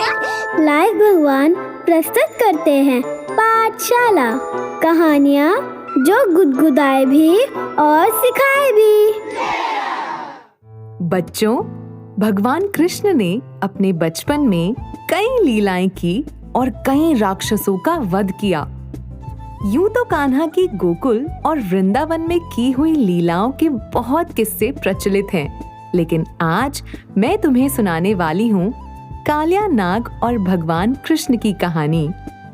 Live भगवान प्रस्तुत करते हैं पाठशाला, कहानियाँ जो गुदगुदाए भी और सिखाए भी। बच्चों, भगवान कृष्ण ने अपने बचपन में कई लीलाएं की और कई राक्षसों का वध किया। यूं तो कान्हा की गोकुल और वृंदावन में की हुई लीलाओं के बहुत किस्से प्रचलित हैं, लेकिन आज मैं तुम्हें सुनाने वाली हूँ कालिया नाग और भगवान कृष्ण की कहानी,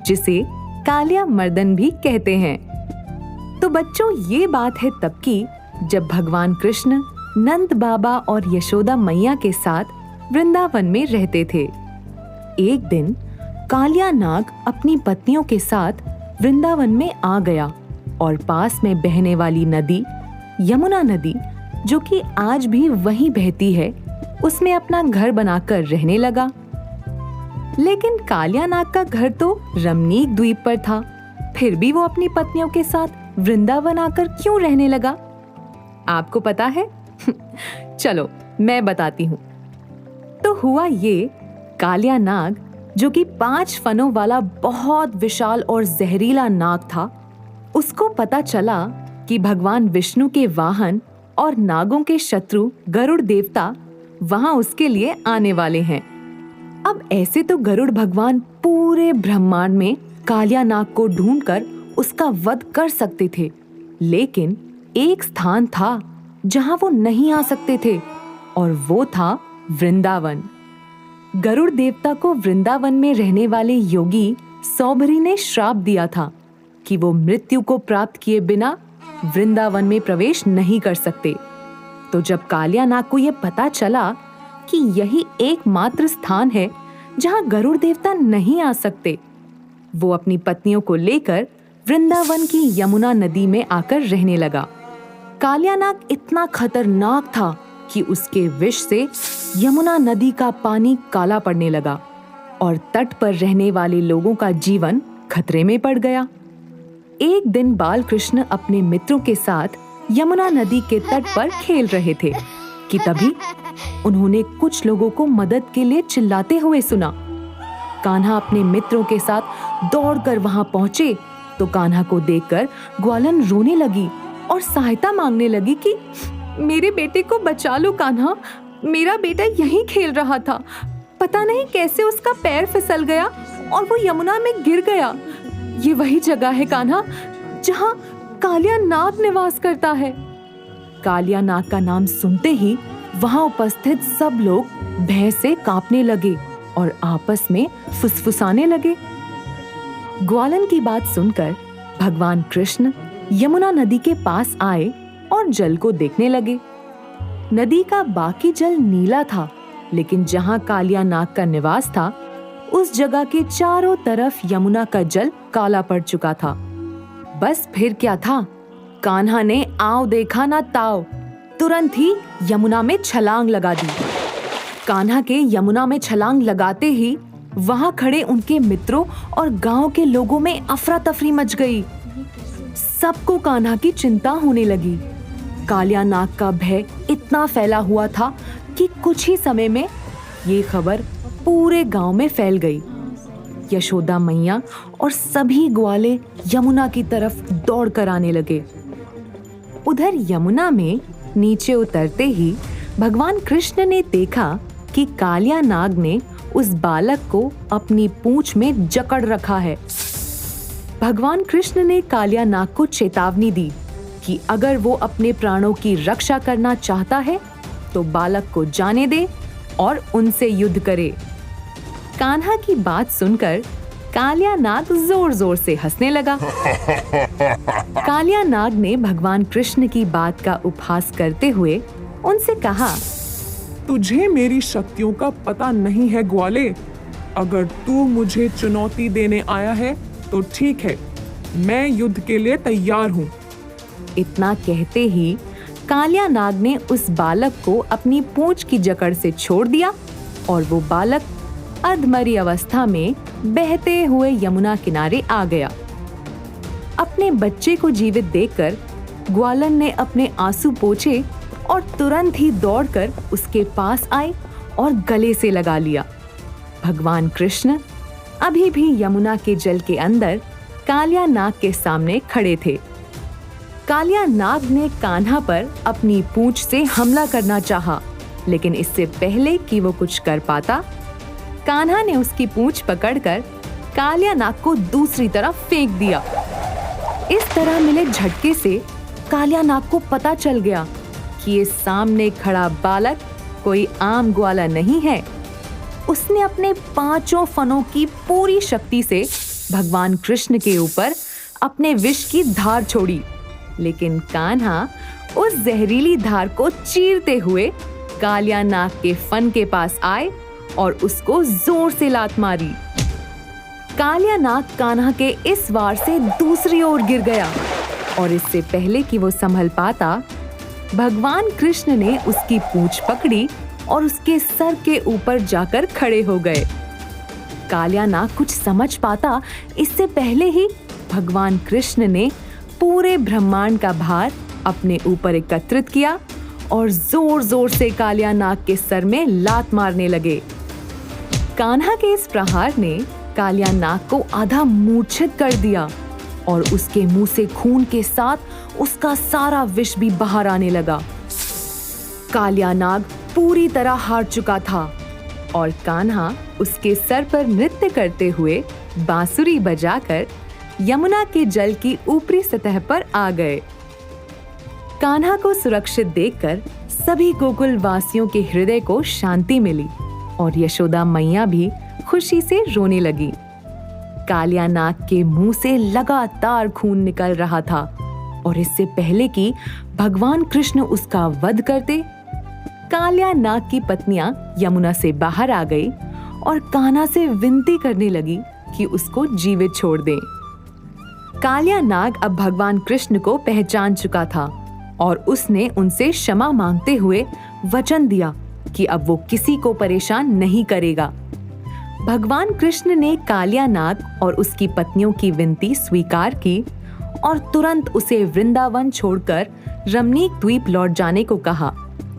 जिसे कालिया मर्दन भी कहते हैं। तो बच्चों, ये बात है तब की जब भगवान कृष्ण नंद बाबा और यशोदा मैया के साथ वृंदावन में रहते थे। एक दिन कालिया नाग अपनी पत्नियों के साथ वृंदावन में आ गया और पास में बहने वाली नदी यमुना नदी, जो कि आज भी वहीं बहती है, उसमें अपना घर बनाकर रहने लगा। लेकिन कालिया नाग का घर तो रमणीक द्वीप पर था, फिर भी वो अपनी पत्नियों के साथ वृंदावन आकर क्यों रहने लगा? आपको पता है? चलो मैं बताती हूँ। तो हुआ ये, कालिया नाग, जो कि 5 फनों वाला बहुत विशाल और जहरीला नाग था, उसको पता चला कि भगवान विष्णु के वाहन और नागों के शत्रु गरुड़ देवता वहां उसके लिए आने वाले हैं। अब ऐसे तो गरुड़ भगवान पूरे ब्रह्मांड में कालिया नाग को ढूंढकर उसका वध कर सकते थे, लेकिन एक स्थान था जहां वो नहीं आ सकते थे, और वो था वृंदावन। गरुड़ देवता को वृंदावन में रहने वाले योगी सौभरी ने श्राप दिया था कि वो मृत्यु को प्राप्त किए बिना वृंदावन में प्रवेश नहीं कर सकते। तो जब कालिया नाग को यह पता चला कि यही एकमात्र स्थान है जहां गरुड़ देवता नहीं आ सकते, वो अपनी पत्नियों को लेकर वृंदावन की यमुना नदी में आकर रहने लगा। कालिया नाग इतना खतरनाक था कि उसके विष से यमुना नदी का पानी काला पड़ने लगा और तट पर रहने वाले लोगों का जीवन खतरे में पड़ गया। एक दिन बाल कृष्ण अपने मित्रों के साथ यमुना नदी के तट पर खेल रहे थे कि तभी उन्होंने कुछ लोगों को मदद के लिए चिल्लाते हुए सुना। कान्हा अपने मित्रों के साथ दौड़कर वहां पहुंचे तो कान्हा को देखकर ग्वालन रोने लगी और सहायता मांगने लगी कि मेरे बेटे को बचा लो कान्हा, मेरा बेटा यहीं खेल रहा था, पता नहीं कैसे उसका पैर फिसल गया और वो यमुना में गिर गया। ये वही जगह है कान्हा जहाँ कालिया नाग निवास करता है। कालिया नाग का नाम सुनते ही वहां उपस्थित सब लोग भय से कांपने लगे और आपस में फुसफुसाने लगे। ग्वालन की बात सुनकर भगवान कृष्ण यमुना नदी के पास आए और जल को देखने लगे। नदी का बाकी जल नीला था, लेकिन जहां कालिया नाग का निवास था, उस जगह के चारों तरफ यमुना का जल काला पड़ चुका था। बस फिर क्या था, कान्हा ने आओ देखा ना ताओ, तुरंत ही यमुना में छलांग लगा दी। कान्हा के यमुना में छलांग लगाते ही वहां खड़े उनके मित्रों और गांव के लोगों में अफरा तफरी मच गई। सबको कान्हा की चिंता होने लगी। कालिया नाग का भय इतना फैला हुआ था कि कुछ ही समय में ये खबर पूरे गांव में फैल गई। यशोदा मैया और सभी ग्वाले यमुना की तरफ दौड़ कर आने लगे। उधर यमुना में नीचे उतरते ही भगवान कृष्ण ने देखा कि कालिया नाग ने उस बालक को अपनी पूंछ में जकड़ रखा है। भगवान कृष्ण ने कालिया नाग को चेतावनी दी कि अगर वो अपने प्राणों की रक्षा करना चाहता है तो बालक को जाने दे और उनसे युद्ध करे। कान्हा की बात सुनकर कालिया नाग जोर जोर से हंसने लगा। कालिया नाग ने भगवान कृष्ण की बात का उपहास करते हुए उनसे कहा, तुझे मेरी शक्तियों का पता नहीं है ग्वाले। अगर तू मुझे चुनौती देने आया है तो ठीक है, मैं युद्ध के लिए तैयार हूँ। इतना कहते ही कालिया नाग ने उस बालक को अपनी पूंछ की जकड़ से छोड़ दिया और वो बालक अधमरी अवस्था में बहते हुए यमुना किनारे आ गया। अपने बच्चे को जीवित देखकर ग्वालन ने अपने आंसू पोंछे और तुरंत ही दौड़कर उसके पास आए और गले से लगा लिया। भगवान कृष्ण अभी भी यमुना के जल के अंदर कालिया नाग के सामने खड़े थे। कालिया नाग ने कान्हा पर अपनी पूंछ से हमला करना चाहा, लेकिन इससे पहले कि वो कुछ कर पाता, कान्हा ने उसकी पूंछ पकड़कर कालिया नाग को दूसरी तरफ फेंक दिया। इस तरह मिले झटके से कालिया नाग को पता चल गया कि ये सामने खड़ा बालक कोई आम ग्वाला नहीं है। उसने अपने 5 फनों की पूरी शक्ति से भगवान कृष्ण के ऊपर अपने विष की धार छोड़ी, लेकिन कान्हा उस जहरीली धार को चीरते हुए कालिया नाग के फन के पास आए और उसको जोर से लात मारी। कालिया नाग कान्हा के इस वार से दूसरी ओर गिर गया और इससे पहले कि वो संभल पाता, भगवान कृष्ण ने उसकी पूंछ पकड़ी और उसके सर के ऊपर जाकर खड़े हो गए। कालिया नाग कुछ समझ पाता इससे पहले ही भगवान कृष्ण ने पूरे ब्रह्मांड का भार अपने ऊपर एकत्रित किया और जोर जोर से कालिया नाग के सर में लात मारने लगे। कान्हा के इस प्रहार ने कालिया नाग को आधा मूर्छित कर दिया और उसके मुंह से खून के साथ उसका सारा विष भी बाहर आने लगा। कालिया नाग पूरी तरह हार चुका था और कान्हा उसके सर पर नृत्य करते हुए बांसुरी बजाकर यमुना के जल की ऊपरी सतह पर आ गए। कान्हा को सुरक्षित देखकर सभी गोकुल वासियों के हृदय को शांति मिली और यशोदा मैया भी खुशी से रोने लगी। कालिया नाग के मुंह से लगातार खून निकल रहा था और इससे पहले कि भगवान कृष्ण उसका वध करते, कालिया नाग की पत्नियां यमुना से बाहर आ गई और कान्हा से विनती करने लगी कि उसको जीवित छोड़ दें। कालिया नाग अब भगवान कृष्ण को पहचान चुका था और उसने उनसे क्षमा मांगते हुए वचन दिया कि अब वो किसी को परेशान नहीं करेगा। भगवान कृष्ण ने कालिया नाग और उसकी पत्नियों की विनती स्वीकार की और तुरंत उसे वृंदावन छोड़कर रमणीक द्वीप लौट जाने को कहा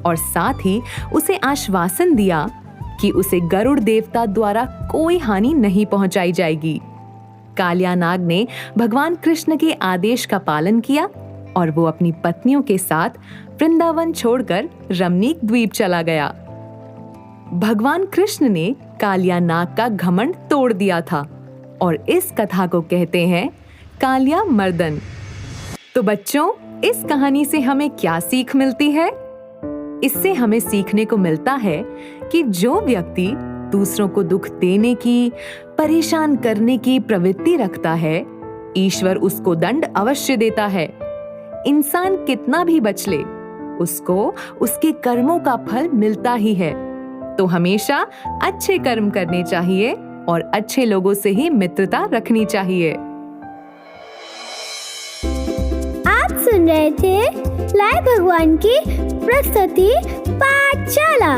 और साथ ही उसे आश्वासन दिया कि उसे गरुड़ देवता द्वारा कोई हानि नहीं पहुंचाई जाएगी। कालिया नाग ने भगवान कृष्ण के आदेश का पालन किया और वो अपनी पत्नियों के साथ वृंदावन छोड़कर रमणीक द्वीप चला गया। भगवान कृष्ण ने कालिया नाग का घमंड तोड़ दिया था और इस कथा को कहते हैं कालिया मर्दन। तो बच्चों, इस कहानी से हमें क्या सीख मिलती है? इससे हमें सीखने को मिलता है कि जो व्यक्ति दूसरों को दुख देने की, परेशान करने की प्रवृत्ति रखता है, ईश्वर उसको दंड अवश्य देता है। इंसान कितना भी बच ले, उसको उसके कर्मों का फल मिलता ही है। तो हमेशा अच्छे कर्म करने चाहिए और अच्छे लोगों से ही मित्रता रखनी चाहिए। आप सुन रहे थे लाइव भगवान की प्रस्तुति पाठशाला।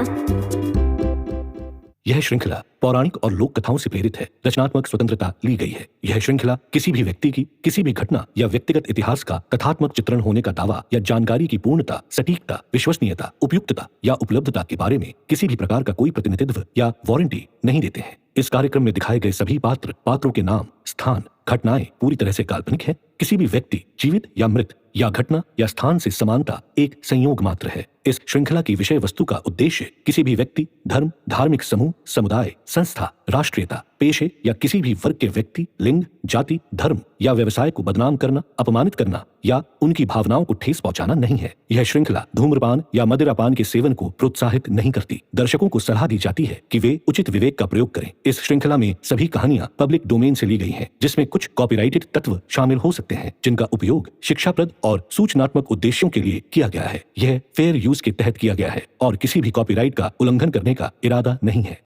यह श्रृंखला पौराणिक और लोक कथाओं से प्रेरित है। रचनात्मक स्वतंत्रता ली गई है। यह श्रृंखला किसी भी व्यक्ति की, किसी भी घटना या व्यक्तिगत इतिहास का कथात्मक चित्रण होने का दावा या जानकारी की पूर्णता, सटीकता, विश्वसनीयता, उपयुक्तता या उपलब्धता के बारे में किसी भी प्रकार का कोई प्रतिनिधित्व या वारंटी नहीं देते हैं। इस कार्यक्रम में दिखाए गए सभी पात्रों के नाम, स्थान, घटनाएं पूरी तरह से काल्पनिक है। किसी भी व्यक्ति, जीवित या मृत, या घटना या स्थान से समानता एक संयोग मात्र है। इस श्रृंखला की विषय वस्तु का उद्देश्य किसी भी व्यक्ति, धर्म, धार्मिक समूह, समुदाय, संस्था, राष्ट्रीयता, पेशे या किसी भी वर्ग के व्यक्ति, लिंग, जाति, धर्म या व्यवसाय को बदनाम करना, अपमानित करना या उनकी भावनाओं को ठेस पहुंचाना नहीं है। यह श्रृंखला धूम्रपान या मदिरापान के सेवन को प्रोत्साहित नहीं करती। दर्शकों को सलाह दी जाती है कि वे उचित विवेक का प्रयोग करें। इस श्रृंखला में सभी कहानियां पब्लिक डोमेन से ली गई हैं, जिसमें कुछ कॉपीराइटेड तत्व शामिल हो सकते हैं, जिनका उपयोग शिक्षाप्रद और सूचनात्मक उद्देश्यों के लिए किया गया है। यह फेयर यूज के तहत किया गया है और किसी भी कॉपीराइट का उल्लंघन करने का इरादा नहीं है।